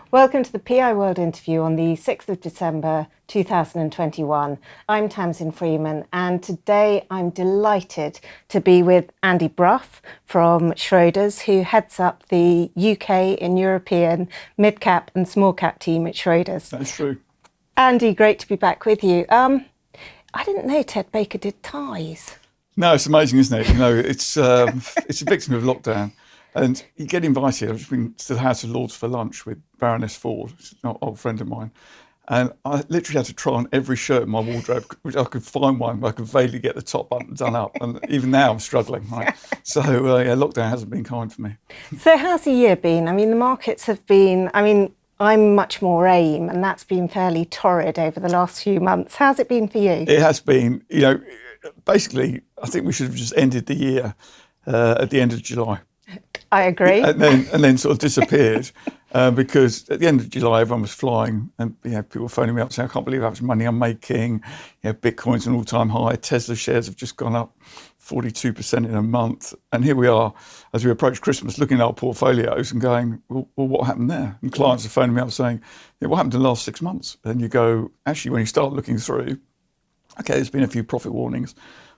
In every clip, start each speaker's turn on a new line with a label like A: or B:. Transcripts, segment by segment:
A: Welcome to the PIWORLD interview on the 6th of December 2021. I'm Tamsin Freeman, and today I'm delighted to be with Andy Brough from Schroders, who heads up the UK and European mid-cap and small-cap team at Schroders.
B: That's true.
A: Andy, great to be back with you. I didn't know Ted Baker did ties. No,
B: it's amazing, isn't it? You know, it's a victim of lockdown. And you get invited. I've just been to the House of Lords for lunch with Baroness Ford, an old friend of mine. And I literally had to try on every shirt in my wardrobe, which I could find one where I could vaguely get the top button done up. And even now I'm struggling, right? So, yeah, lockdown hasn't been kind for me.
A: So how's the year been? I mean, the markets have been, I'm much more AIM, and that's been fairly torrid over the last few months. How's it been for you?
B: It has been, you know, basically, I think we should have just ended the year at the end of July.
A: I agree.
B: And then sort of disappeared because at the end of July, everyone was flying and people were phoning me up saying, I can't believe how much money I'm making. Bitcoin's an all-time high. Tesla shares have just gone up 42% in a month. And here we are, as we approach Christmas, looking at our portfolios and going, well what happened there? And clients are phoning me up saying, what happened in the last 6 months? And you go, actually, when you start looking through, okay, there's been a few profit warnings,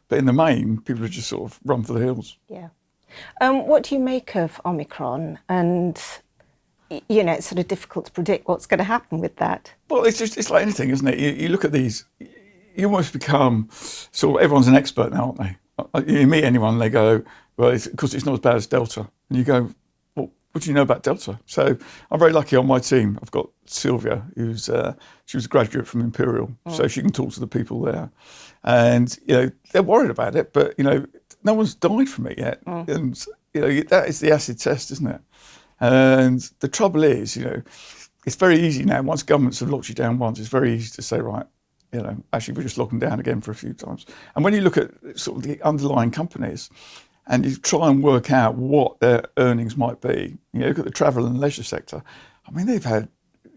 B: but in the main, people have just sort of run for the hills.
A: Yeah. What do you make of Omicron? And, you know, it's sort of difficult to predict what's going to happen with that.
B: Well, it's like anything, isn't it? You look at these, you almost become sort of, everyone's an expert now, aren't they? You meet anyone and they go, well, because it's not as bad as Delta. And you go, well, what do you know about Delta? So I'm very lucky on my team. I've got Sylvia, she was a graduate from Imperial, so she can talk to the people there. And, you know, they're worried about it, but, you know, no one's died from it yet. And, you know, that is the acid test, isn't it? And the trouble is, you know, it's very easy now, once governments have locked you down once, it's very easy to say, right, you know, actually we'll just lock them down again for a few times. And when you look at sort of the underlying companies and you try and work out what their earnings might be, you know, look at the travel and leisure sector, I mean, they've had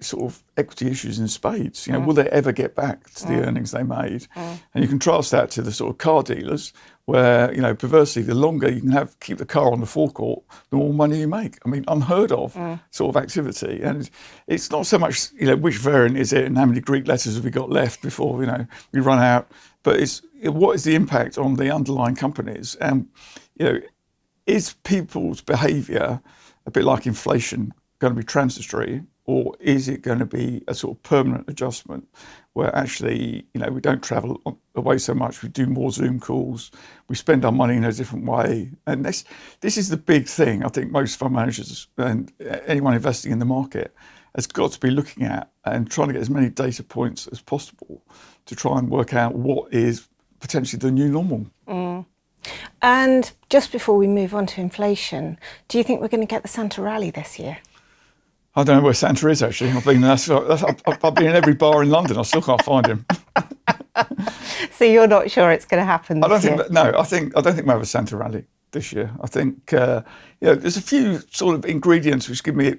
B: sort of equity issues in spades. You know, will they ever get back to the earnings they made? And you contrast that to the sort of car dealers where, you know, perversely, the longer you can keep the car on the forecourt, the more money you make. I mean, unheard of sort of activity. And it's not so much, you know, which variant is it and how many Greek letters have we got left before, you know, we run out, but it's what is the impact on the underlying companies? And, you know, is people's behaviour a bit like inflation going to be transitory? Or is it going to be a sort of permanent adjustment where actually, you know, we don't travel away so much, we do more Zoom calls, we spend our money in a different way. And this is the big thing I think most fund managers and anyone investing in the market has got to be looking at and trying to get as many data points as possible to try and work out what is potentially the new normal.
A: And just before we move on to inflation, do you think we're going to get the Santa rally this year?
B: I don't know where Santa is, actually. I've been in every bar in London. I still can't find him.
A: So you're not sure it's going to happen this year?
B: I don't think we'll have a Santa rally this year. I think, you know, there's a few sort of ingredients which give me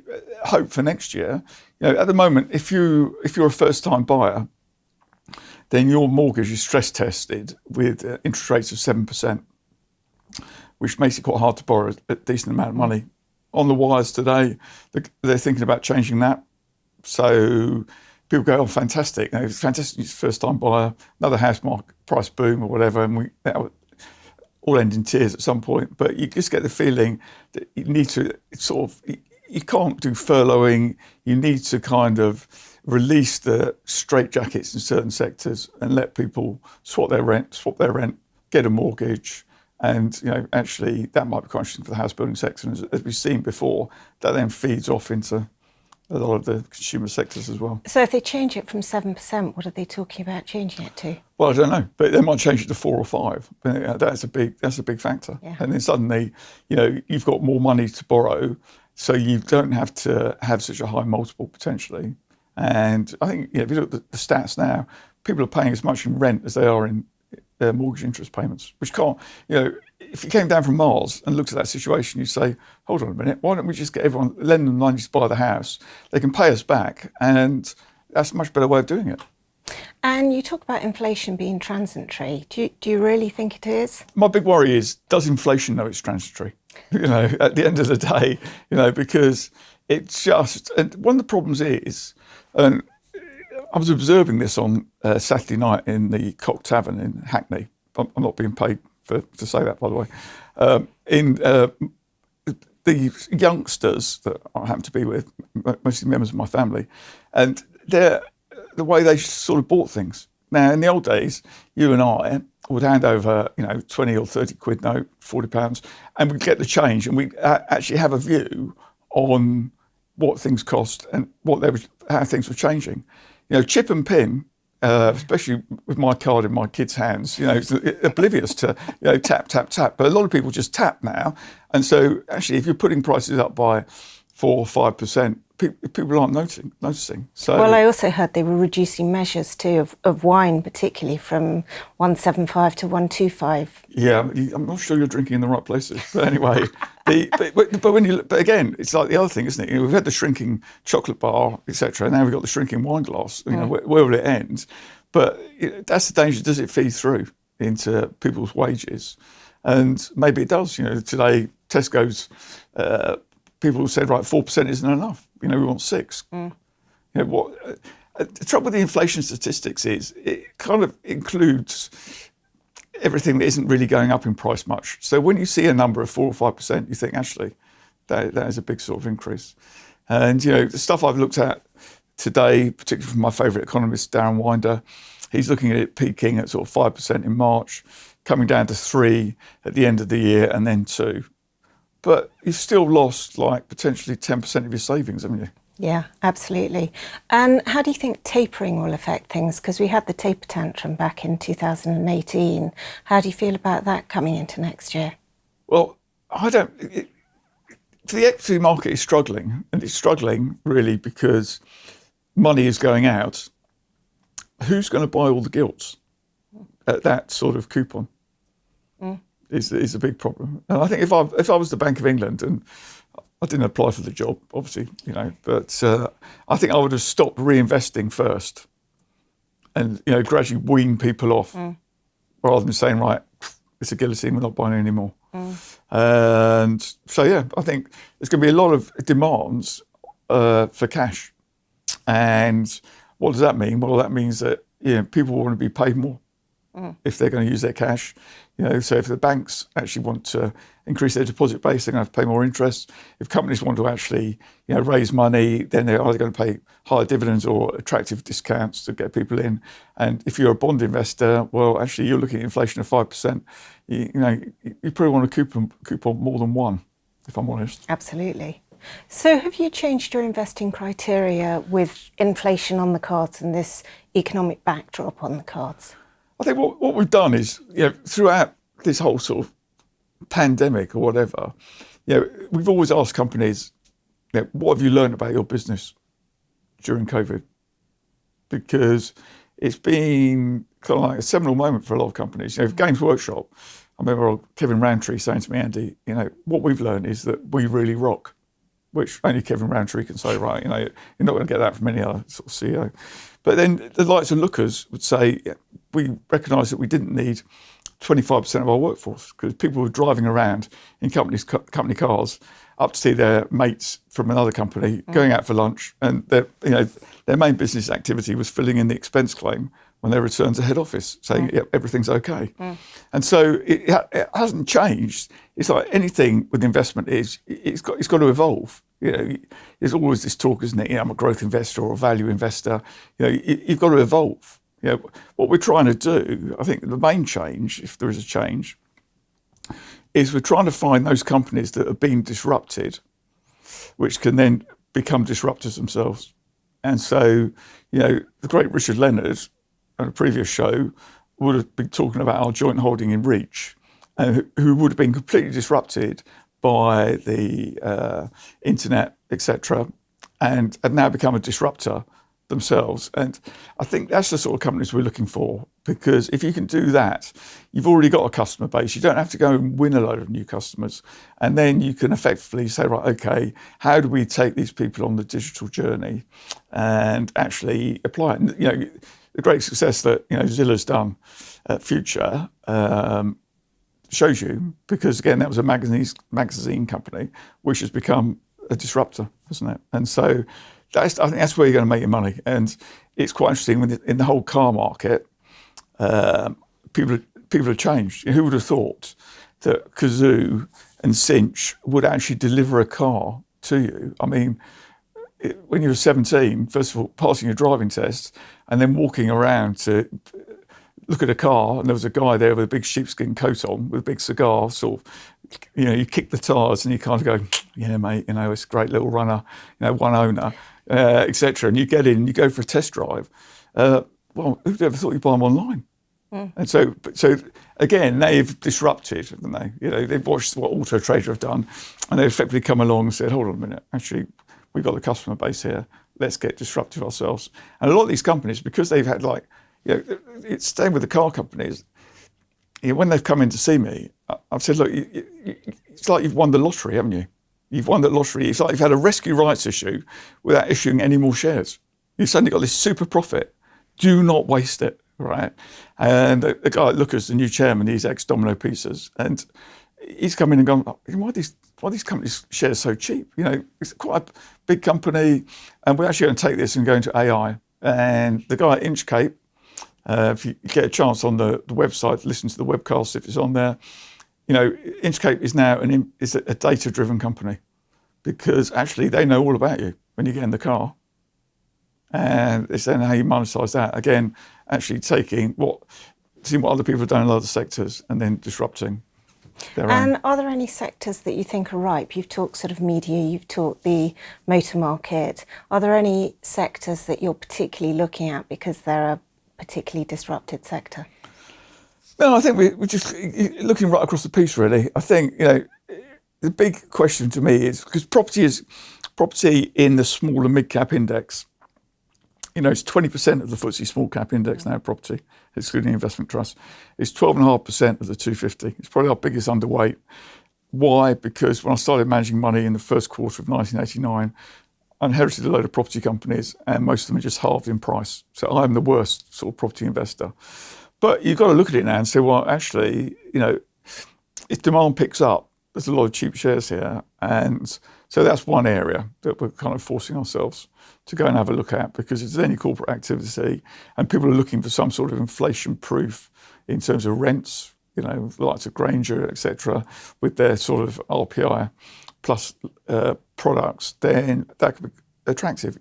B: hope for next year. You know, at the moment, if you're a first-time buyer, then your mortgage is stress tested with interest rates of 7%, which makes it quite hard to borrow a decent amount of money. On the wires today, they're thinking about changing that. So people go, oh, fantastic. You know, it's fantastic, it's first time buyer, another house market price boom or whatever, and that would all end in tears at some point. But you just get the feeling that you need to you can't do furloughing. You need to kind of release the straitjackets in certain sectors and let people swap their rent, get a mortgage. And, you know, actually that might be quite interesting for the house building sector. And as we've seen before, that then feeds off into a lot of the consumer sectors as well.
A: So if they change it from 7%, what are they talking about changing it to?
B: Well, I don't know, but they might change it to 4 or 5. That's a big factor.
A: Yeah.
B: And then suddenly, you know, you've got more money to borrow, so you don't have to have such a high multiple potentially. And I think, you know, if you look at the stats now, people are paying as much in rent as they are in mortgage interest payments, which can't, you know, if you came down from Mars and looked at that situation, you'd say, hold on a minute, why don't we just get everyone, lend them money to buy the house, they can pay us back, and that's a much better way of doing it.
A: And you talk about inflation being transitory. Do you really think it is?
B: My big worry is, does inflation know it's transitory? You know, at the end of the day, you know, because, it's just, and one of the problems is, and I was observing this on Saturday night in the Cock Tavern in Hackney. I'm not being paid to say that, by the way. In the youngsters that I happen to be with, mostly members of my family, and the way they sort of bought things. Now, in the old days, you and I would hand over, 20 or 30 quid note, £40, and we'd get the change, and we'd actually have a view on what things cost and how things were changing. Chip and pin, especially with my card in my kids' hands, it's oblivious to, tap, tap, tap. But a lot of people just tap now. And so actually, if you're putting prices up by 4 or 5%, people aren't noticing. So,
A: well, I also heard they were reducing measures too of wine, particularly from 175 to 125.
B: Yeah, I'm not sure you're drinking in the right places. But anyway, but again, it's like the other thing, isn't it? We've had the shrinking chocolate bar, etc. Now we've got the shrinking wine glass. Where will it end? But that's the danger. Does it feed through into people's wages? And maybe it does. Today Tesco's people said, right, 4% isn't enough. We want 6%. The trouble with the inflation statistics is it kind of includes everything that isn't really going up in price much. So when you see a number of 4 or 5%, you think actually that is a big sort of increase. And the stuff I've looked at today, particularly from my favourite economist Darren Winder, he's looking at it peaking at sort of 5% in March, coming down to 3% at the end of the year, and then 2%. But you've still lost like potentially 10% of your savings, haven't you?
A: Yeah, absolutely. And how do you think tapering will affect things? Because we had the taper tantrum back in 2018. How do you feel about that coming into next year?
B: Well, the equity market is struggling, and it's struggling really because money is going out. Who's going to buy all the gilts at that sort of coupon? Is a big problem. And I think if I was the Bank of England, and I didn't apply for the job, obviously, but I think I would have stopped reinvesting first, and gradually wean people off, rather than saying, right, it's a guillotine, we're not buying any more. And so I think there's going to be a lot of demands for cash. And what does that mean? Well, that means that people want to be paid more if they're going to use their cash. So if the banks actually want to increase their deposit base, they're going to have to pay more interest. If companies want to actually, raise money, then they're either going to pay higher dividends or attractive discounts to get people in. And if you're a bond investor, well, actually you're looking at inflation of 5%. You probably want to coupon more than 1, if I'm honest.
A: Absolutely. So have you changed your investing criteria with inflation on the cards and this economic backdrop on the cards?
B: I think what we've done is, throughout this whole sort of pandemic or whatever, we've always asked companies, what have you learned about your business during COVID? Because it's been kind of like a seminal moment for a lot of companies. Games Workshop, I remember Kevin Roundtree saying to me, Andy, what we've learned is that we really rock, which only Kevin Roundtree can say, right, you're not going to get that from any other sort of CEO. But then the likes of Lookers would say, we recognised that we didn't need 25% of our workforce because people were driving around in company cars up to see their mates from another company going out for lunch, and their main business activity was filling in the expense claim when they returned to head office, saying everything's okay. And so it hasn't changed. It's like anything with investment it's got to evolve. There's always this talk, isn't it? I'm a growth investor or a value investor. You've got to evolve. What we're trying to do, I think the main change, if there is a change, is we're trying to find those companies that have been disrupted, which can then become disruptors themselves. And so, the great Richard Leonard on a previous show would have been talking about our joint holding in Reach, who would have been completely disrupted by the internet, etc., and have now become a disruptor themselves. And I think that's the sort of companies we're looking for, because if you can do that, you've already got a customer base. You don't have to go and win a load of new customers. And then you can effectively say, right, okay, how do we take these people on the digital journey and actually apply it? And, the great success that Zilla's done at FUTR shows you, because again, that was a magazine company which has become a disruptor, isn't it? And so I think that's where you're going to make your money. And it's quite interesting in the whole car market, people have changed. Who would have thought that Kazoo and Cinch would actually deliver a car to you? I mean, when you were 17, first of all, passing your driving test and then walking around to look at a car, and there was a guy there with a big sheepskin coat on with a big cigar, sort of, you kick the tyres and you kind of go, yeah, mate, it's a great little runner, one owner, etc. And you get in and you go for a test drive. Well, who'd ever thought you'd buy them online? And so again, they've disrupted, haven't they? They've watched what Auto Trader have done, and they've effectively come along and said, hold on a minute, actually, we've got the customer base here, let's get disruptive ourselves. And a lot of these companies, because they've had it's staying with the car companies, when they've come in to see me, I've said, look, it's like you've won the lottery, haven't you? You've won the lottery. It's like you've had a rescue rights issue without issuing any more shares. You've suddenly got this super profit. Do not waste it, right? And the guy at Lucas, the new chairman, he's ex-Domino Pizzas, and he's come in and gone, why are these companies' shares so cheap? It's quite a big company, and we're actually going to take this and go into AI. And the guy at Inchcape, if you get a chance on the website, listen to the webcast if it's on there. Inchcape is now a data-driven company, because actually they know all about you when you get in the car, and it's then how you monetize that. Again, actually seeing what other people have done in other sectors and then disrupting their own.
A: And are there any sectors that you think are ripe? You've talked sort of media, you've talked the motor market. Are there any sectors that you're particularly looking at because they're a particularly disrupted sector?
B: No, I think we're just looking right across the piece, really. I think, the big question to me is, because property in the small and mid-cap index, it's 20% of the FTSE small cap index now, property, excluding investment trusts. It's 12.5% of the 250. It's probably our biggest underweight. Why? Because when I started managing money in the first quarter of 1989, I inherited a load of property companies, and most of them are just halved in price. So I'm the worst sort of property investor. But you've got to look at it now and say, well, actually, if demand picks up, there's a lot of cheap shares here. And so that's one area that we're kind of forcing ourselves to go and have a look at, because if there's any corporate activity and people are looking for some sort of inflation proof in terms of rents, the likes of Grainger, etc., with their sort of RPI plus products, then that could be attractive.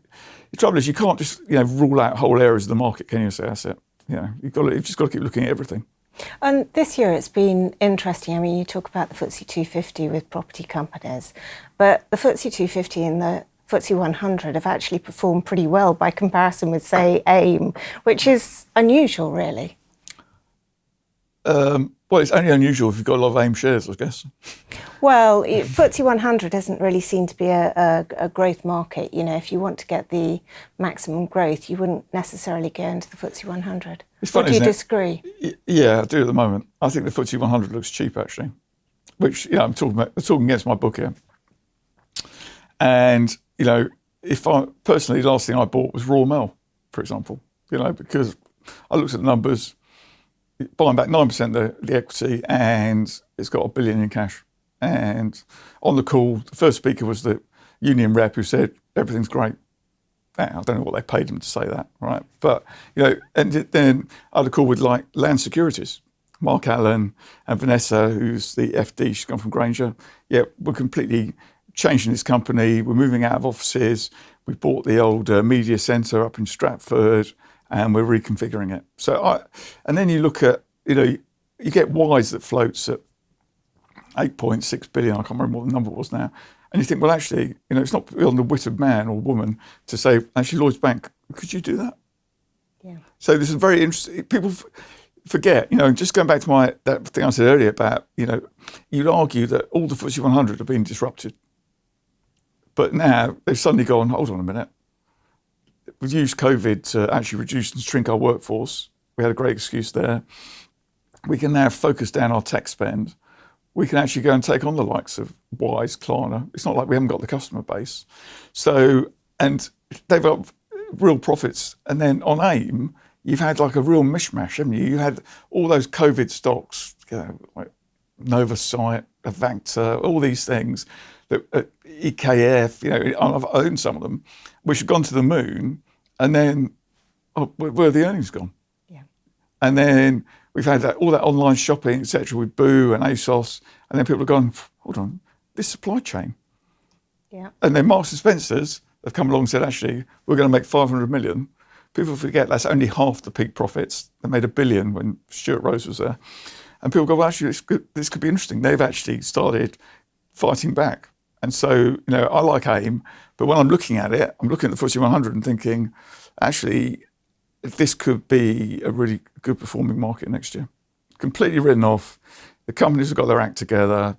B: The trouble is you can't just rule out whole areas of the market, can you, say asset? You've just got to keep looking at everything.
A: And this year it's been interesting. I mean, you talk about the FTSE 250 with property companies, but the FTSE 250 and the FTSE 100 have actually performed pretty well by comparison with, say, AIM, which is unusual, really.
B: Well, it's only unusual if you've got a lot of AIM shares, I guess.
A: Well, FTSE 100 doesn't really seem to be a growth market. If you want to get the maximum growth, you wouldn't necessarily go into the FTSE 100.
B: It's funny,
A: do you disagree?
B: Yeah, I do at the moment. I think the FTSE 100 looks cheap, actually, which, I'm talking against my book here. And, if I personally, the last thing I bought was Royal Mail, for example, because I looked at the numbers, buying back 9% of the equity, and it's got $1 billion in cash. And on the call, the first speaker was the union rep who said, everything's great. Now, I don't know what they paid him to say that, right? But, and then I had a call with Land Securities, Mark Allen and Vanessa, who's the FD, she's gone from Grainger. Yeah, we're completely changing this company. We're moving out of offices. We bought the old media centre up in Stratford, and we're reconfiguring it. So, and then you look at, you get Wise that floats at 8.6 billion. I can't remember what the number was now. And you think, well, actually, it's not beyond the wit of man or woman to say, actually, Lloyds Bank, could you do that?
A: Yeah.
B: So this is very interesting. People forget, just going back to that thing I said earlier about, you'd argue that all the FTSE 100 have been disrupted. But now they've suddenly gone, hold on a minute. We've used COVID to actually reduce and shrink our workforce. We had a great excuse there. We can now focus down our tech spend. We can actually go and take on the likes of Wise, Klarna. It's not like we haven't got the customer base. So, and they've got real profits. And then on AIM, you've had like a real mishmash, haven't you? You had all those COVID stocks, like Novacyte, Avacta, all these things, that EKF, I've owned some of them, which have gone to the moon, and then where are the earnings gone?
A: Yeah.
B: And then we've had all that online shopping, etc., with Boo and ASOS, and then people have gone, hold on, this supply chain.
A: Yeah.
B: And then Marks and Spencer's have come along and said, actually, we're going to make 500 million. People forget that's only half the peak profits. They made $1 billion when Stuart Rose was there. And people go, well, actually, this could be interesting. They've actually started fighting back. And so, I like AIM, but when I'm looking at it, I'm looking at the FTSE 100 and thinking, actually, this could be a really good performing market next year. Completely written off. The companies have got their act together.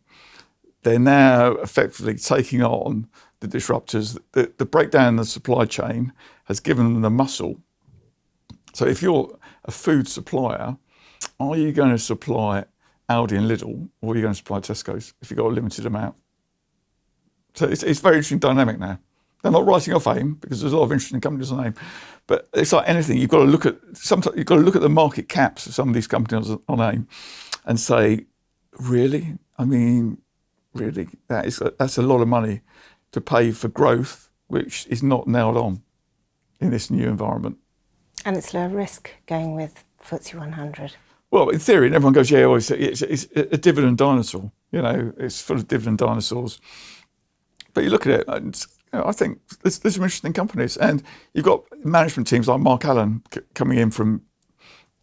B: They're now effectively taking on the disruptors. The breakdown in the supply chain has given them the muscle. So if you're a food supplier, are you going to supply Aldi and Lidl, or are you going to supply Tesco's if you've got a limited amount? So it's a very interesting dynamic now. They're not writing off AIM because there's a lot of interesting companies on AIM, but it's like anything. You've got to look at the market caps of some of these companies on AIM and say, really? I mean, really? That's a lot of money to pay for growth, which is not nailed on in this new environment.
A: And it's low risk going with FTSE 100.
B: Well, in theory, and everyone goes, yeah, it's a dividend dinosaur. It's full of dividend dinosaurs. But you look at it, and I think there's some interesting companies. And you've got management teams like Mark Allen coming in from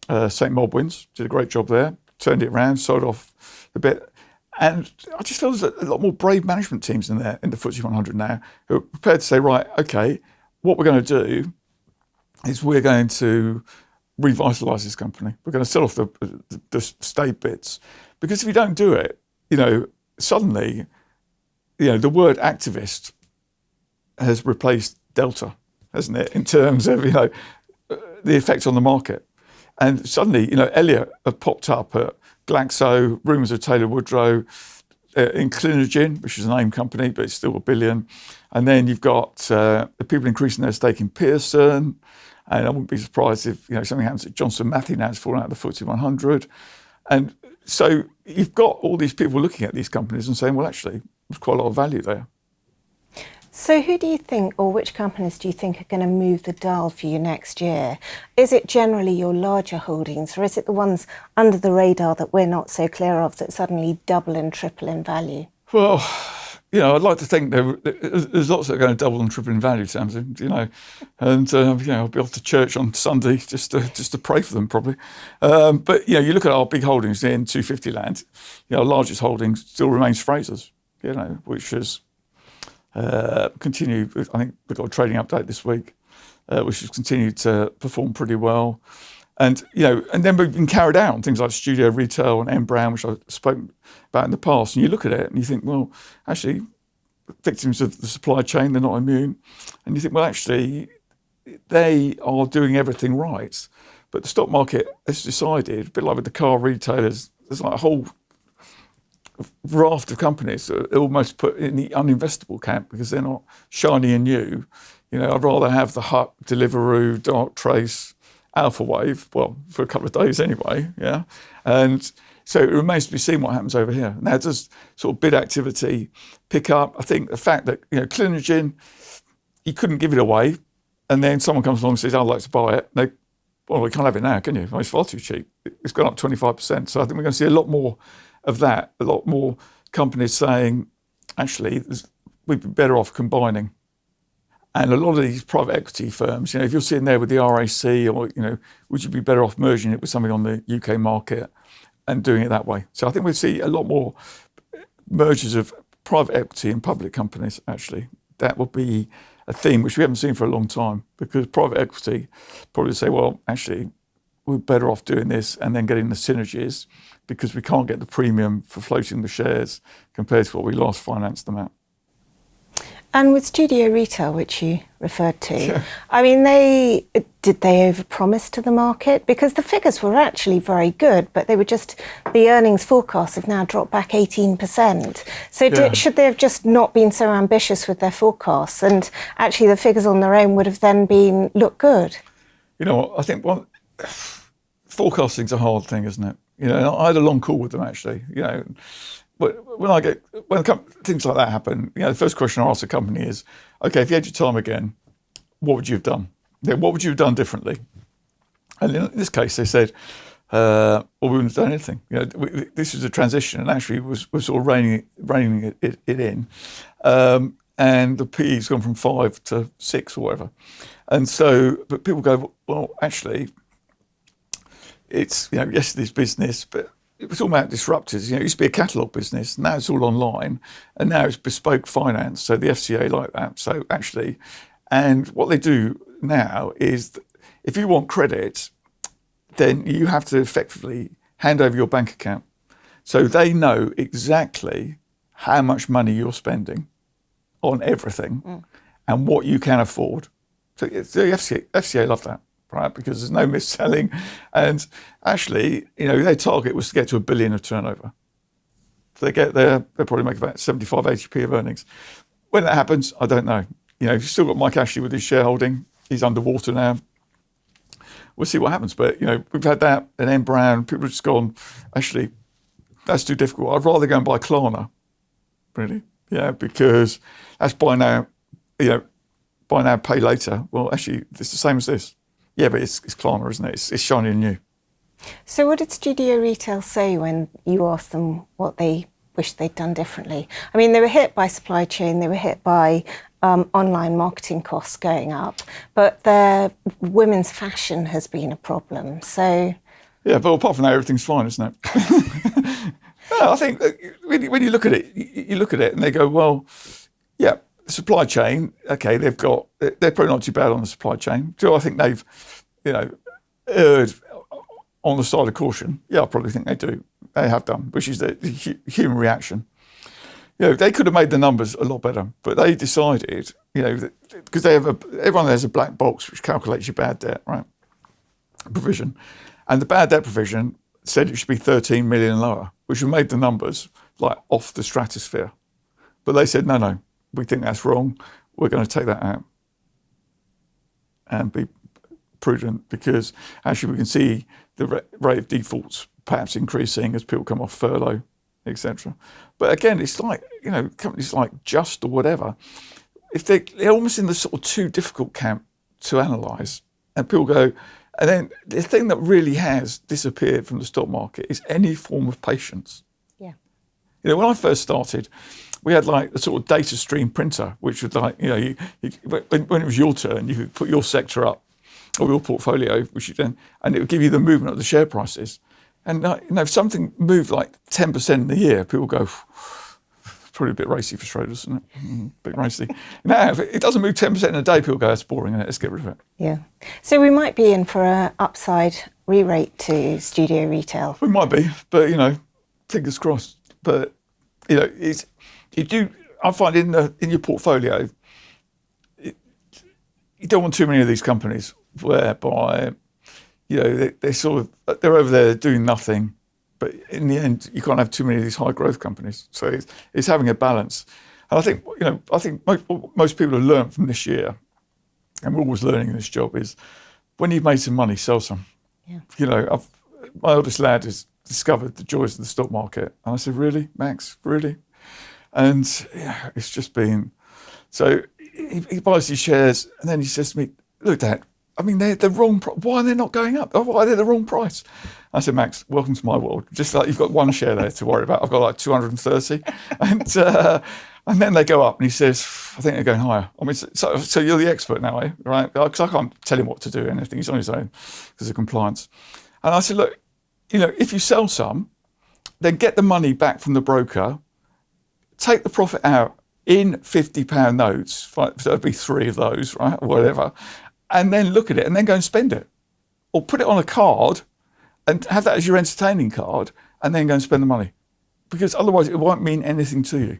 B: St. Mobwins, did a great job there, turned it around, sold off a bit. And I just feel there's a lot more brave management teams in there in the FTSE 100 now who are prepared to say, right, okay, what we're going to do is we're going to revitalise this company. We're going to sell off the state bits. Because if you don't do it, suddenly, the word activist has replaced Delta, hasn't it, in terms of, the effect on the market. And suddenly, Elliot have popped up at Glaxo, rumours of Taylor Woodrow, in Clinigen, which is an AIM company, but it's still $1 billion. And then you've got the people increasing their stake in Pearson. And I wouldn't be surprised if something happens at Johnson Matthey now, it's fallen out of the FTSE 100. And so you've got all these people looking at these companies and saying, well, actually, there's quite a lot of value there.
A: So who do you think, or which companies do you think are going to move the dial for you next year? Is it generally your larger holdings, or is it the ones under the radar that we're not so clear of that suddenly double and triple in value?
B: Well, I'd like to think there's lots that are going to double and triple in value, Tamsin, and I'll be off to church on Sunday just to pray for them probably. But you look at our big holdings in 250 land. Our largest holding still remains Frasers, which has continued. I think we've got a trading update this week, which has continued to perform pretty well. And and then we've been carried out on things like Studio Retail and M Brown, which I've spoken about in the past. And you look at it and you think, well, actually, victims of the supply chain, they're not immune. And you think, well, actually, they are doing everything right. But the stock market has decided, a bit like with the car retailers, there's like a whole raft of companies that are almost put in the uninvestable camp because they're not shiny and new. I'd rather have the Hut, Deliveroo, Darktrace, Alpha Wave, well, for a couple of days anyway, yeah. And so it remains to be seen what happens over here. Now, does sort of bid activity pick up? I think the fact that, Clinigen, you couldn't give it away, and then someone comes along and says, I'd like to buy it. Well, we can't have it now, can you? It's far too cheap. It's gone up 25%. So I think we're going to see a lot more of that, a lot more companies saying, actually, we'd be better off combining. And a lot of these private equity firms, if you're sitting there with the RAC, or, would you be better off merging it with something on the UK market and doing it that way? So I think we'll see a lot more mergers of private equity and public companies, actually. That will be a theme which we haven't seen for a long time, because private equity probably say, well, actually, we're better off doing this and then getting the synergies because we can't get the premium for floating the shares compared to what we last financed them at.
A: And with Studio Retail, which you referred to,
B: yeah.
A: I mean, did they overpromise to the market? Because the figures were actually very good, but they were just, the earnings forecasts have now dropped back 18%. So should they have just not been so ambitious with their forecasts? And actually the figures on their own would have then looked good.
B: I think forecasting's a hard thing, isn't it? You know, and I had a long call with them actually. You know, but when things like that happen, you know, the first question I ask the company is, okay, if you had your time again, what would you have done? Yeah, what would you have done differently? And in this case, they said, well, we wouldn't have done anything. You know, this was a transition, and actually was sort of reining it in. And the PE's gone from 5 to 6 or whatever. And so, but people go, well, actually, it's, you know, yes, this business, but it was all about disruptors. You know, it used to be a catalogue business. Now it's all online, and now it's bespoke finance. So the FCA like that. So actually, and what they do now is, if you want credit, then you have to effectively hand over your bank account. So they know exactly how much money you're spending on everything and what you can afford. So the FCA love that, right? Because there's no mis-selling. And actually, you know, their target was to get to $1 billion of turnover. So they get there, they'll probably make about 75, 80p of earnings. When that happens, I don't know. You know, you've still got Mike Ashley with his shareholding. He's underwater now. We'll see what happens. But, you know, we've had that, and Andy Brough, people have just gone, actually, that's too difficult. I'd rather go and buy Klarna, really. Yeah, because that's buy now, you know, buy now, pay later. Well, actually, it's the same as this. Yeah, but it's Klarna, isn't it? It's shiny and new.
A: So what did Studio Retail say when you asked them what they wish they'd done differently? I mean, they were hit by supply chain, they were hit by online marketing costs going up, but their women's fashion has been a problem. So
B: yeah, but apart from that, everything's fine, isn't it? No, I think when you look at it, you look at it and they go, well, yeah, supply chain, okay, they're probably not too bad on the supply chain. Do I think they've, you know, erred on the side of caution? Yeah, I probably think they do. They have done, which is the human reaction. You know, they could have made the numbers a lot better, but they decided, you know, because everyone has a black box which calculates your bad debt, right? Provision. And the bad debt provision said it should be 13 million lower, which would have made the numbers like off the stratosphere. But they said, no, we think that's wrong. We're going to take that out and be prudent, because actually we can see the rate of defaults perhaps increasing as people come off furlough, etc. But again, it's like, you know, companies like Just or whatever, if they're almost in the sort of too difficult camp to analyse, and people go, and then the thing that really has disappeared from the stock market is any form of patience.
A: yeah,
B: You know, when I first started, we had like a sort of data stream printer, which was like, you know, when it was your turn, you could put your sector up or your portfolio, which you then, and it would give you the movement of the share prices. And you know, if something moved like 10% in a year, people go, probably a bit racy for Schroders, isn't it? A bit racy. Now, if it doesn't move 10% in a day, people go, that's boring, isn't it? Let's get rid of it.
A: yeah. So we might be in for an upside re-rate to Studio Retail.
B: We might be, but, you know, fingers crossed. But, you know, I find in your portfolio, you don't want too many of these companies whereby, you know, they're over there doing nothing, but in the end, you can't have too many of these high growth companies. So it's having a balance. And I think, you know, most people have learned from this year, and we're always learning in this job, is when you've made some money, sell some.
A: Yeah.
B: You know, my oldest lad has discovered the joys of the stock market. And I said, really, Max, really? And yeah, it's just been, so he buys these shares, and then he says to me, look, Dad, I mean, they're the wrong price. Why are they not going up? Why are they the wrong price? I said, Max, welcome to my world. Just like you've got one share there to worry about. I've got like 230. And then they go up, and he says, I think they're going higher. I mean, so you're the expert now, eh? Right? Because I can't tell him what to do or anything. He's on his own because of compliance. And I said, look, you know, if you sell some, then get the money back from the broker, take the profit out in £50 notes, so there'd be 3 of those, right, or whatever, and then look at it and then go and spend it. Or put it on a card and have that as your entertaining card and then go and spend the money. Because otherwise it won't mean anything to you.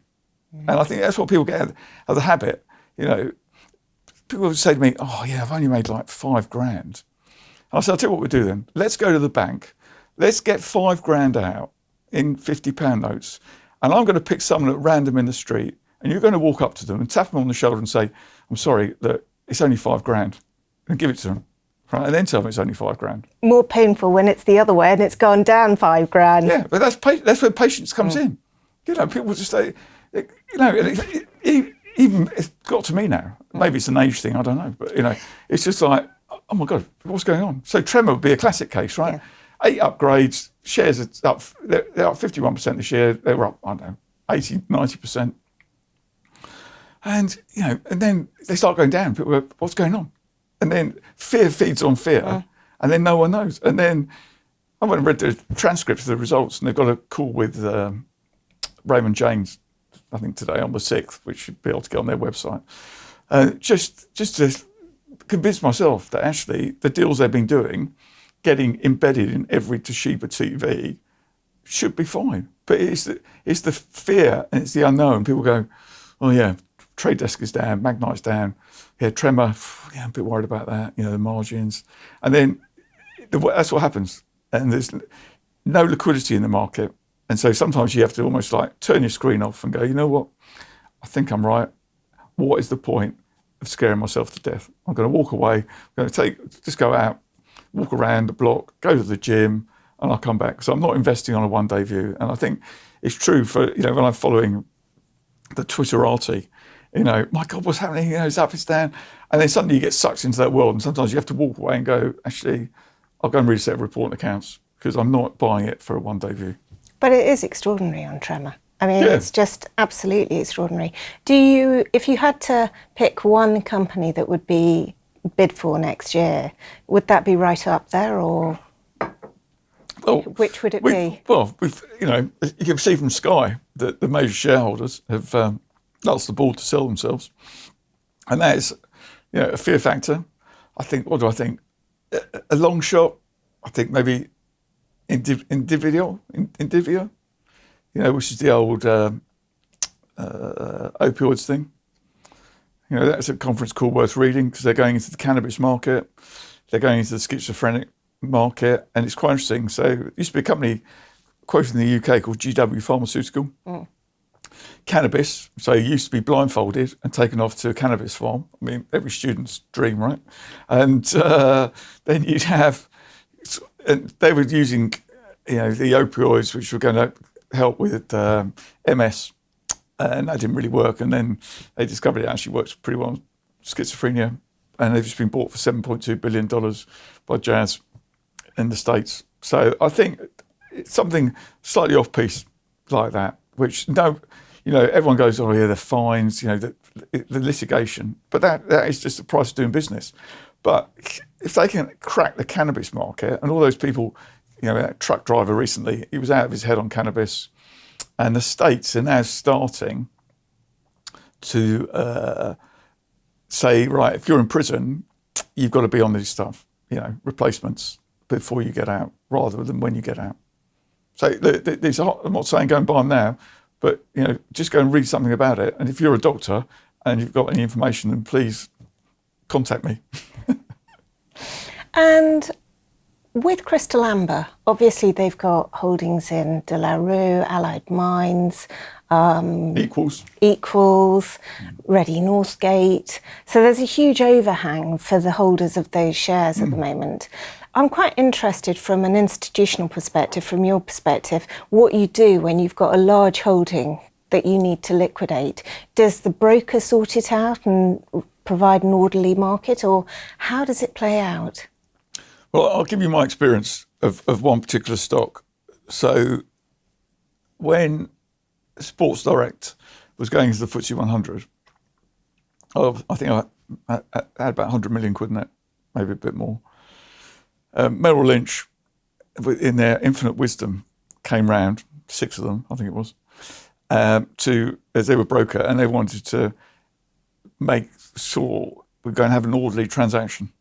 B: Mm. And I think that's what people get out of the habit. You know, people would say to me, oh yeah, I've only made like £5,000. And I said, I'll tell you what we'll do then. Let's go to the bank. Let's get £5,000 out in £50 notes. And I'm going to pick someone at random in the street, and you're going to walk up to them and tap them on the shoulder and say, I'm sorry, that it's only £5,000, and give it to them. right? And then tell me it's only £5,000.
A: More painful when it's the other way and it's gone down £5,000.
B: Yeah, but that's where patience comes in. You know, people just say, you know, even it's got to me now. Maybe it's an age thing, I don't know. But, you know, it's just like, oh my God, what's going on? So Tremor would be a classic case, right? Yeah. 8 upgrades, shares are up, they're up 51% this year. They were up, I don't know, 80, 90%. And, you know, and then they start going down. People go, what's going on? And then fear feeds on fear. And then no one knows. And then I went and read the transcripts of the results, and they've got a call with Raymond James, I think today on the 6th, which should be able to get on their website. Just to convince myself that actually the deals they've been doing, getting embedded in every Toshiba TV, should be fine. But it's the fear and it's the unknown. People go, oh yeah, Trade Desk is down, Magnite's down. Yeah, Tremor, yeah, I'm a bit worried about that, you know, the margins. And then that's what happens. And there's no liquidity in the market. And so sometimes you have to almost like turn your screen off and go, you know what, I think I'm right. What is the point of scaring myself to death? I'm going to walk away, I'm going to just go out, walk around the block, go to the gym, and I'll come back. So I'm not investing on a one-day view. And I think it's true for, you know, when I'm following the Twitterati, you know, my God, what's happening? You know, it's up, it's down. And then suddenly you get sucked into that world. And sometimes you have to walk away and go, actually, I'll go and read a set of report and accounts because I'm not buying it for a one-day view.
A: But it is extraordinary on Tremor. I mean, It's just absolutely extraordinary. Do you, if you had to pick one company that would be bid for next year, would that be right up there, or which would it be?
B: Well, you know, you can see from Sky that the major shareholders have asked the board to sell themselves, and that is, you know, a fear factor. I think. What do I think? A long shot. I think maybe Indivior, you know, which is the old opioids thing. You know, that's a conference call worth reading because they're going into the cannabis market, they're going into the schizophrenic market, and it's quite interesting. So there used to be a company quoted in the UK called GW Pharmaceutical. Cannabis, so you used to be blindfolded and taken off to a cannabis farm. I mean, every student's dream, right? And then you'd have, and they were using, you know, the opioids, which were going to help with MS, and that didn't really work. And then they discovered it actually works pretty well on schizophrenia, and they've just been bought for $7.2 billion by Jazz in the States. So I think it's something slightly off-piece like that, which you know, everyone goes, oh yeah, the fines, you know, the litigation, but that is just the price of doing business. But if they can crack the cannabis market, and all those people, you know, that truck driver recently, he was out of his head on cannabis, and the states are now starting to say, right, if you're in prison, you've got to be on this stuff, you know, replacements before you get out, rather than when you get out. So I'm not saying go and buy them now, but, you know, just go and read something about it. And if you're a doctor and you've got any information, then please contact me.
A: And with Crystal Amber, obviously they've got holdings in DLAR, Allied Mines, Equals, Ready Northgate. So there's a huge overhang for the holders of those shares at the moment. I'm quite interested from an institutional perspective, from your perspective, what you do when you've got a large holding that you need to liquidate. Does the broker sort it out and provide an orderly market, or how does it play out?
B: Well, I'll give you my experience of one particular stock. So when Sports Direct was going into the FTSE 100, I think I had about 100 million quid in it, maybe a bit more. Merrill Lynch, in their infinite wisdom, came round, 6 of them, I think it was, as they were broker, and they wanted to make sure we're going to have an orderly transaction.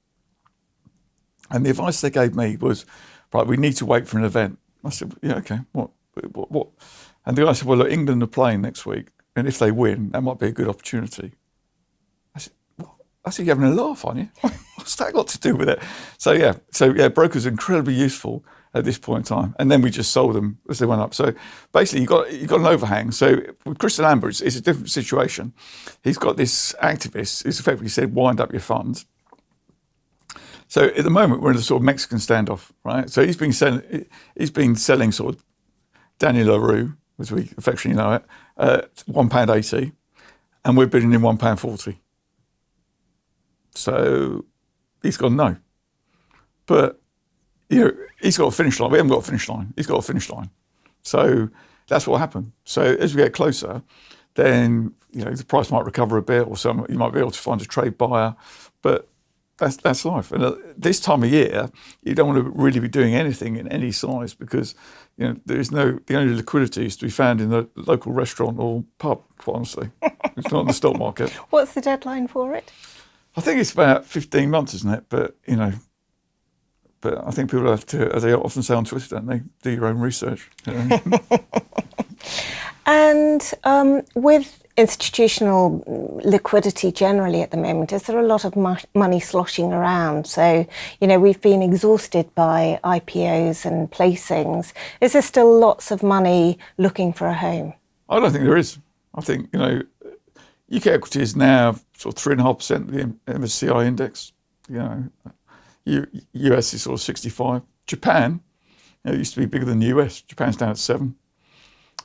B: And the advice they gave me was, right, we need to wait for an event. I said, yeah, okay, what? And the guy said, well, look, England are playing next week, and if they win, that might be a good opportunity. I said, you're having a laugh, aren't you? What's that got to do with it? So brokers are incredibly useful at this point in time. And then we just sold them as they went up. So basically, you got an overhang. So with Crystal Amber, it's a different situation. He's got this activist who's effectively said, wind up your funds. So at the moment we're in a sort of Mexican standoff, right? So he's been selling sort of Daniel LaRue, as we affectionately know it, £1.80, and we're bidding in £1.40. So he's gone no. But he's got a finish line. We haven't got a finish line. He's got a finish line. So that's what happened. So as we get closer, then the price might recover a bit, or you might be able to find a trade buyer. But that's life. And this time of year, you don't want to really be doing anything in any size, because the only liquidity is to be found in the local restaurant or pub. Quite honestly, it's not in the stock market.
A: What's the deadline for it?
B: I think it's about 15 months, isn't it? But But I think people have to, as they often say on Twitter, don't they, do your own research.
A: And with institutional liquidity generally at the moment, is there a lot of money sloshing around? So, we've been exhausted by IPOs and placings. Is there still lots of money looking for a home? I
B: don't think there is. I think, UK equity is now sort of 3.5% of the MSCI index. US is sort of 65. Japan, it used to be bigger than the US. Japan's down at 7.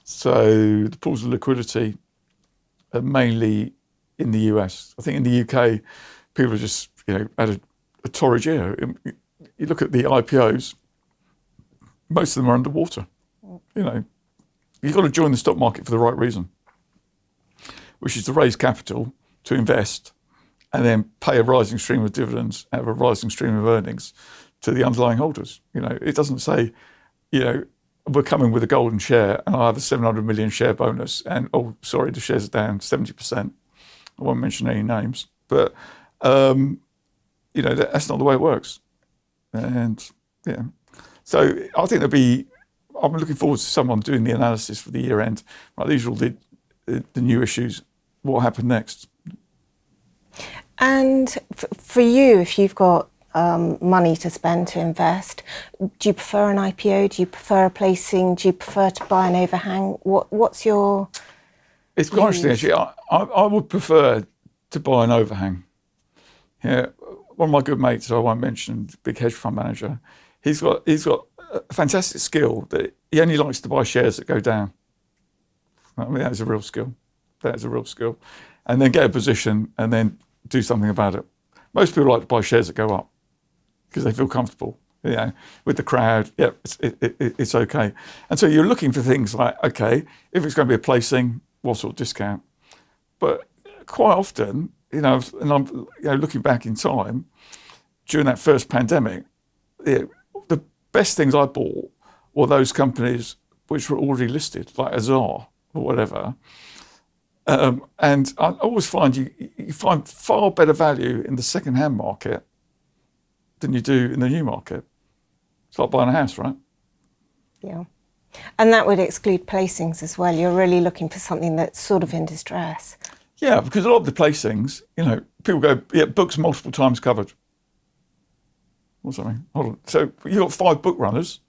B: So the pools of liquidity are mainly in the US. I think in the UK, people are just, had a torrid year. You look at the IPOs, most of them are underwater. You've got to join the stock market for the right reason, which is to raise capital, to invest, and then pay a rising stream of dividends out of a rising stream of earnings to the underlying holders. It doesn't say, we're coming with a golden share and I have a 700 million share bonus and, oh, sorry, the shares are down 70%. I won't mention any names, but, that's not the way it works. And, so I think I'm looking forward to someone doing the analysis for the year end. Right, these are all the new issues. What happened next?
A: And for you, if you've got money to spend to invest, do you prefer an IPO? Do you prefer a placing? Do you prefer to buy an overhang? What's your...
B: It's quite interesting, actually. I would prefer to buy an overhang. One of my good mates, I won't mention, big hedge fund manager, he's got a fantastic skill that he only likes to buy shares that go down. I mean, that is a real skill. That is a real skill. And then get a position and then do something about it. Most people like to buy shares that go up because they feel comfortable, with the crowd. Yeah, it's okay. And so you're looking for things like, okay, if it's going to be a placing, what sort of discount? But quite often, and I'm looking back in time, during that first pandemic, the best things I bought were those companies which were already listed, like Azar or whatever. And I always find you find far better value in the second-hand market than you do in the new market. It's like buying a house, right?
A: Yeah. And that would exclude placings as well. You're really looking for something that's sort of in distress.
B: Yeah, because a lot of the placings, people go, books multiple times covered. What's that mean? Hold on. So you've got 5 book runners.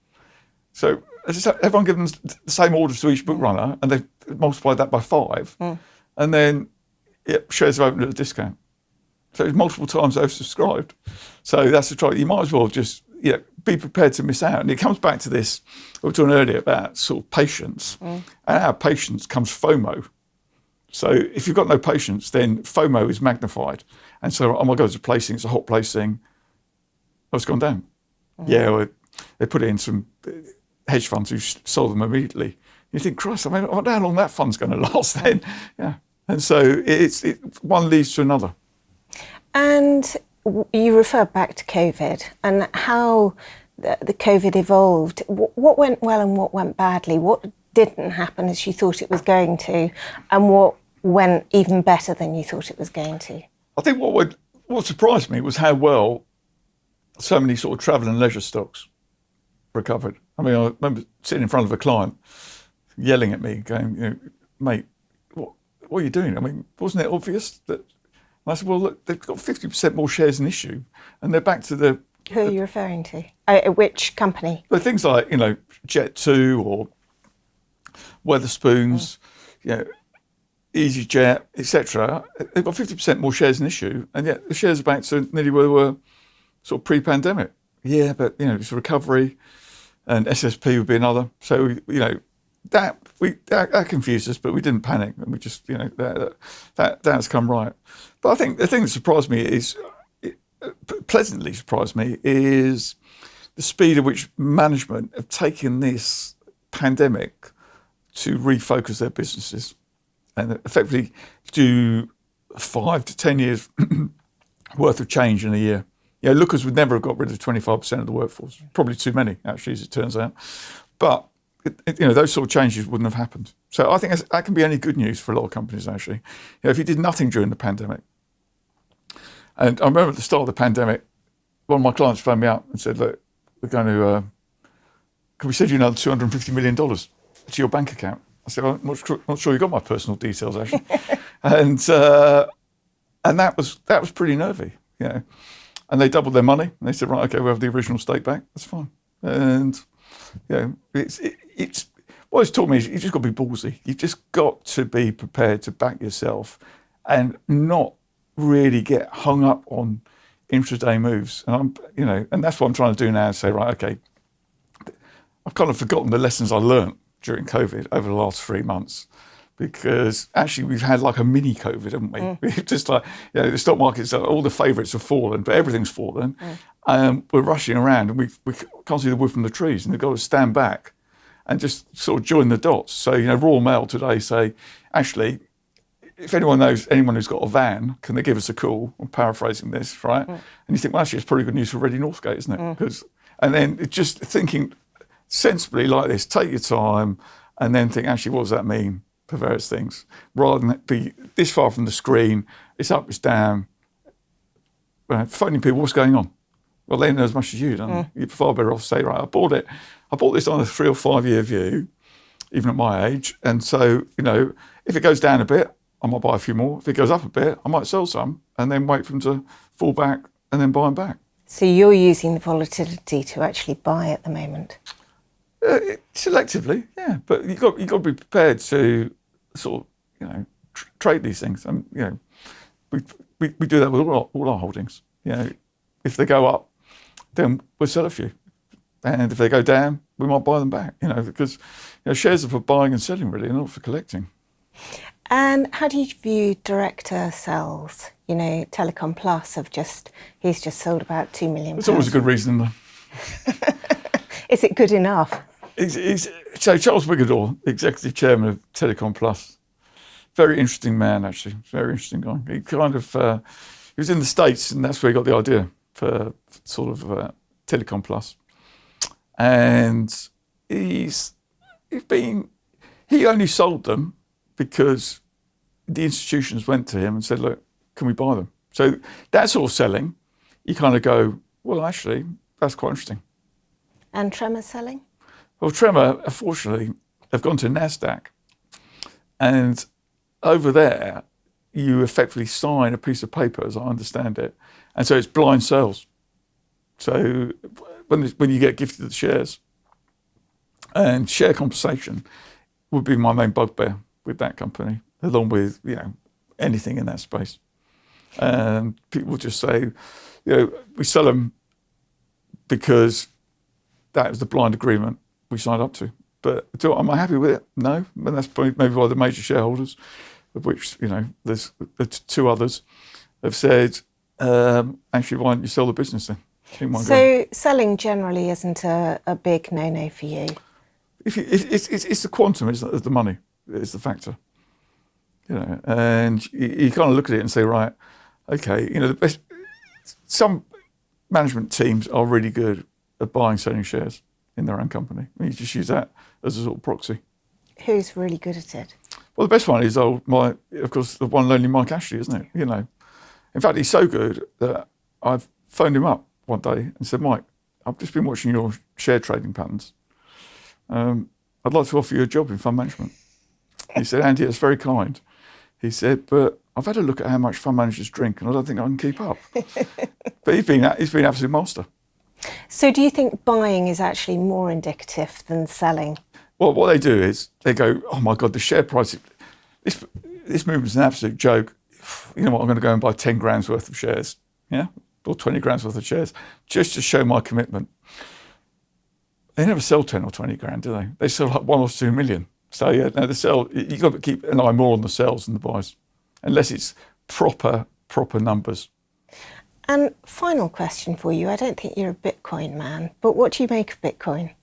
B: So everyone gives them the same orders to each book runner, and they've multiplied that by 5, and then shares are opened at a discount. So it's multiple times oversubscribed. So that's the trouble. You might as well just be prepared to miss out. And it comes back to this we were talking earlier about sort of patience, and out of patience comes FOMO. So if you've got no patience, then FOMO is magnified, and so oh my God, it's a placing, it's a hot placing. Oh, it's gone down. Yeah, well, they put it in some hedge funds who sold them immediately. You think, Christ, I mean, how long that fund's going to last then? Yeah. And so it's one leads to another. And
A: you refer back to COVID and how the COVID evolved. What went well and what went badly? What didn't happen as you thought it was going to? And what went even better than you thought it was going to?
B: I think what surprised me was how well so many sort of travel and leisure stocks recovered. I mean, I remember sitting in front of a client yelling at me, going, mate, what are you doing? I mean, wasn't it obvious that? And I said, well, look, they've got 50% more shares in issue, and they're back to the...
A: Who are you referring to? Which company?
B: But things like, Jet2 or Weatherspoons, EasyJet, etc. They've got 50% more shares in issue, and yet the shares are back to nearly where they were sort of pre-pandemic. Yeah, but it's a recovery, and SSP would be another. So that confused us, but we didn't panic, and we just that's come right. But I think the thing that surprised me pleasantly surprised me is the speed at which management have taken this pandemic to refocus their businesses and effectively do 5 to 10 years worth of change in a year. Lookers would never have got rid of 25% of the workforce. Probably too many, actually, as it turns out. But those sort of changes wouldn't have happened. So I think that can be only good news for a lot of companies, actually. If you did nothing during the pandemic. And I remember at the start of the pandemic, one of my clients phoned me up and said, look, we're going to, can we send you another $250 million to your bank account? I said, I'm not sure you got my personal details, actually. and that was pretty nervy, And they doubled their money. And they said, right, okay, we'll have the original stake back. That's fine. And, it's what it's taught me is you just got to be ballsy. You've just got to be prepared to back yourself and not really get hung up on intraday moves. And and that's what I'm trying to do now, is say, right, okay, I've kind of forgotten the lessons I learned during COVID over the last 3 months, because actually we've had like a mini COVID, haven't we? We've just the stock market's, all the favourites have fallen, but everything's fallen. We're rushing around and we can't see the wood from the trees, and we've got to stand back and just sort of join the dots. So, Royal Mail today say, actually, if anyone knows anyone who's got a van, can they give us a call? I'm paraphrasing this, right? And you think, well, actually, it's probably good news for Reading Northgate, isn't it? And then it's just thinking sensibly like this, take your time, and then think, actually, what does that mean for various things? Rather than be this far from the screen, it's up, it's down, phoning people, what's going on? Well, they know as much as you, don't they? You're far better off say, right, I bought this on a 3 or 5 year view, even at my age. And so, if it goes down a bit, I might buy a few more. If it goes up a bit, I might sell some and then wait for them to fall back and then buy them back.
A: So you're using the volatility to actually buy at the moment?
B: Selectively, yeah. But you've got to be prepared to sort of, trade these things. And, we do that with all our holdings. If they go up, then we'll sell a few. And if they go down, we might buy them back, because shares are for buying and selling, really, not for collecting.
A: And how do you view director sales? Telecom Plus he's just sold about £2 million.
B: It's always a good reason, though.
A: Is it good enough?
B: So Charles Wigador, executive chairman of Telecom Plus, very interesting man, actually, very interesting guy. He kind of, he was in the States, and that's where he got the idea for sort of Telecom Plus. And he only sold them because the institutions went to him and said, look, can we buy them? So that sort of selling, you kind of go, well, actually, that's quite interesting.
A: And Tremor selling?
B: Well, Tremor, unfortunately, have gone to NASDAQ. And over there, you effectively sign a piece of paper, as I understand it. And so it's blind sales. So when you get gifted the shares, and share compensation would be my main bugbear with that company, along with anything in that space. And people just say, we sell them because that was the blind agreement we signed up to. But am I happy with it? No. And that's probably maybe why the major shareholders, of which there's 2 others, have said, actually, why don't you sell the business then?
A: So selling generally isn't a big no-no for you?
B: It's the quantum, is the money, is the factor. And you kind of look at it and say, right, okay, the best. Some management teams are really good at buying, selling shares in their own company. You just use that as a sort of proxy.
A: Who's really good at it?
B: Well, the best one is of course, the one and only Mike Ashley, isn't it? In fact, he's so good that I've phoned him up one day and said, Mike, I've just been watching your share trading patterns. I'd like to offer you a job in fund management. He said, Andy, that's very kind. He said, but I've had a look at how much fund managers drink and I don't think I can keep up. But he's been absolute master. So
A: do you think buying is actually more indicative than selling?
B: Well, what they do is they go, oh my God, the share price, this movement's an absolute joke. You know what, I'm going to go and buy 10 grand's worth of shares. Yeah. or 20 grand's worth of shares, just to show my commitment. They never sell 10 or 20 grand, do they? They sell like 1 or 2 million. So yeah, no, the sell, you've got to keep an eye more on the sells than the buys, unless it's proper numbers.
A: And final question for you. I don't think you're a Bitcoin man, but what do you make of Bitcoin?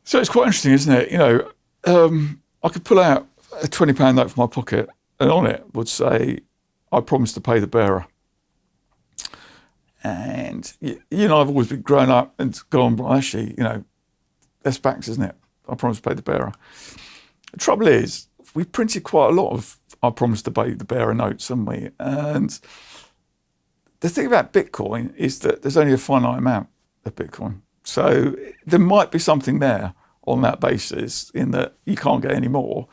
B: So it's quite interesting, isn't it? You know, I could pull out a £20 note from my pocket, and on it would say, I promise to pay the bearer. And you know, I've always been grown up and gone, well, actually, you know, that's facts, isn't it? I promise to pay the bearer. The trouble is, we printed quite a lot of I promise to pay the bearer notes, haven't we? And the thing about Bitcoin is that there's only a finite amount of Bitcoin. So there might be something there on that basis in that you can't get any more.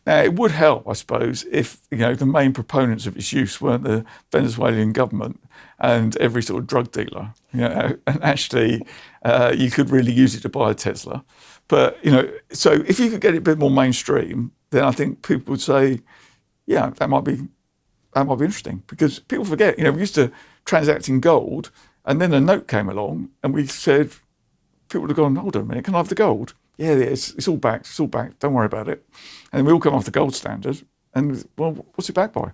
B: Now, it would help, I suppose, if, you know, the main proponents of its use weren't the Venezuelan government and every sort of drug dealer, you know, and actually you could really use it to buy a Tesla. But, you know, so if you could get it a bit more mainstream, then I think people would say, yeah, that might be interesting, because people forget, you know, we used to transact in gold, and then a note came along and we said, people would have gone, hold on a minute, can I have the gold? Yeah, it's all backed, don't worry about it. And we all come off the gold standard, and well, what's it backed by?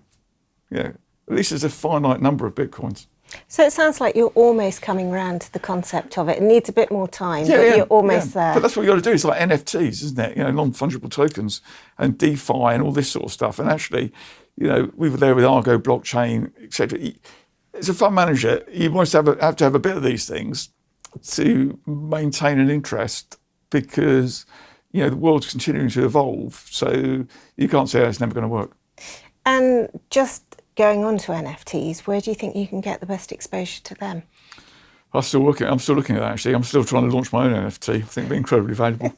B: Yeah, at least there's a finite number of Bitcoins.
A: So it sounds like you're almost coming around to the concept of it. It needs a bit more time, but you're almost there.
B: But that's what you got to do. It's like NFTs, isn't it? You know, non-fungible tokens and DeFi and all this sort of stuff. And actually, you know, we were there with Argo blockchain, etc. As a fund manager, you must have to have a bit of these things to maintain an interest, because, you know, the world's continuing to evolve. So you can't say, oh, it's never going to work.
A: And just going on to NFTs, where do you think you can get the best exposure to them?
B: I'm still looking at that, actually. I'm still trying to launch my own NFT. I think it'd be incredibly valuable.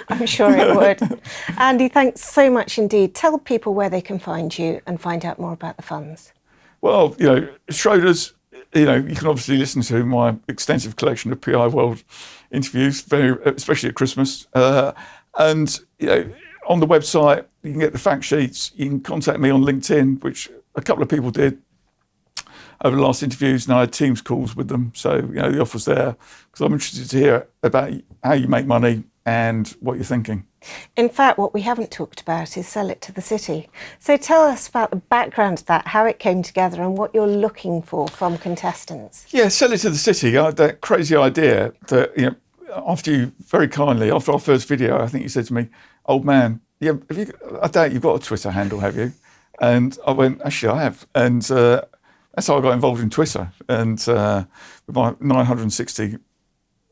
A: I'm sure it would. Andy, thanks so much indeed. Tell people where they can find you and find out more about the funds.
B: Well, you know, Schroders, you know, you can obviously listen to my extensive collection of PIWORLD interviews, especially at Christmas. And, you know, on the website, you can get the fact sheets. You can contact me on LinkedIn, which a couple of people did over the last interviews, and I had Teams calls with them. So, you know, the offer's there, because I'm interested to hear about how you make money and what you're thinking.
A: In fact, what we haven't talked about is Sell It to the City. So tell us about the background of that, how it came together, and what you're looking for from contestants.
B: Yeah, Sell It to the City, that crazy idea that, you know, after our first video, I think you said to me, old man, yeah, I doubt you've got a Twitter handle, have you? And I went, actually, I have. And that's how I got involved in Twitter. And with my 960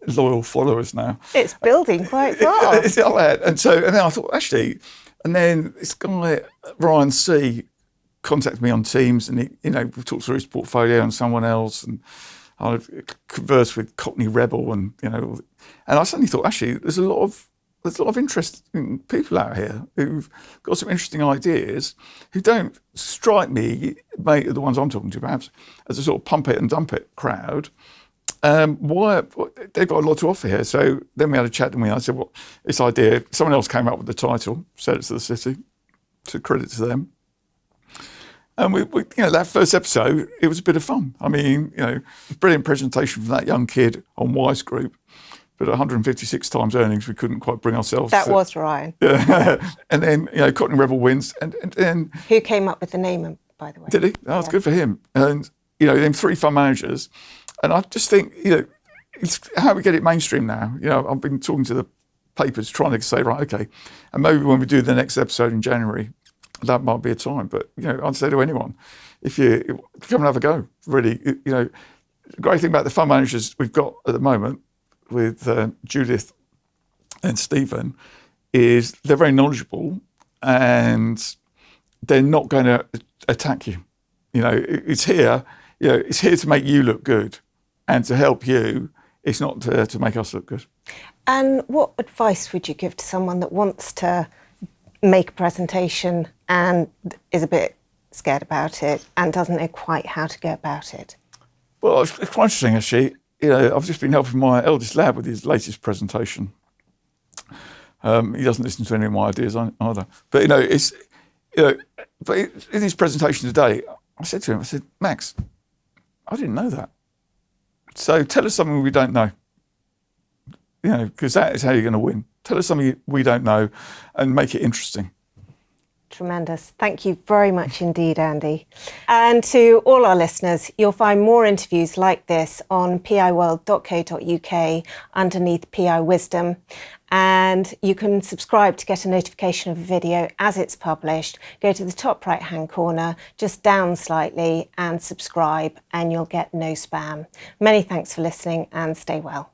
B: loyal followers now.
A: It's building quite fast.
B: And then I thought, actually, and then this guy, Ryan C., contacted me on Teams, and he, you know, we talked through his portfolio and someone else, and I conversed with Cockney Rebel, and, you know, and I suddenly thought, actually, there's a lot of interesting people out here who've got some interesting ideas, who don't strike me, the ones I'm talking to perhaps, as a sort of pump it and dump it crowd. Why they've got a lot to offer here. So then we had a chat, and I said, well, this idea, someone else came up with the title, Sell It to the City, to credit to them. And we you know, that first episode, it was a bit of fun. I mean, you know, brilliant presentation from that young kid on Wise Group, but 156 times earnings, we couldn't quite bring ourselves.
A: That was Ryan.
B: Yeah. And then, you know, Cockney Rebel wins, and then
A: who came up with the name, by the way?
B: Did he? That was good for him. And, you know, then 3 fund managers. And I just think, you know, it's how we get it mainstream now. You know, I've been talking to the papers trying to say, right, okay, and maybe when we do the next episode in January, that might be a time. But, you know, I'd say to anyone, if you come and have a go, really, you know, the great thing about the fund managers we've got at the moment with Judith and Stephen is they're very knowledgeable, and they're not going to attack you. You know, it's here, you know, it's here to make you look good and to help you. It's not to make us look good. And
A: what advice would you give to someone that wants to make a presentation and is a bit scared about it and doesn't know quite how to go about it? Well, it's quite interesting, actually. You know, I've just been helping my eldest lad with his latest presentation. He doesn't listen to any of my ideas either. But, you know, it's, you know, but in his presentation today, I said to him, I said, Max,
B: I didn't know that. So tell us something we don't know, you know, because that is how you're going to win. Tell us something we don't know and make it interesting.
A: Tremendous. Thank you very much indeed, Andy. And to all our listeners, you'll find more interviews like this on piworld.co.uk underneath PI Wisdom. And you can subscribe to get a notification of a video as it's published. Go to the top right-hand corner, just down slightly, and subscribe, and you'll get no spam. Many thanks for listening, and stay well.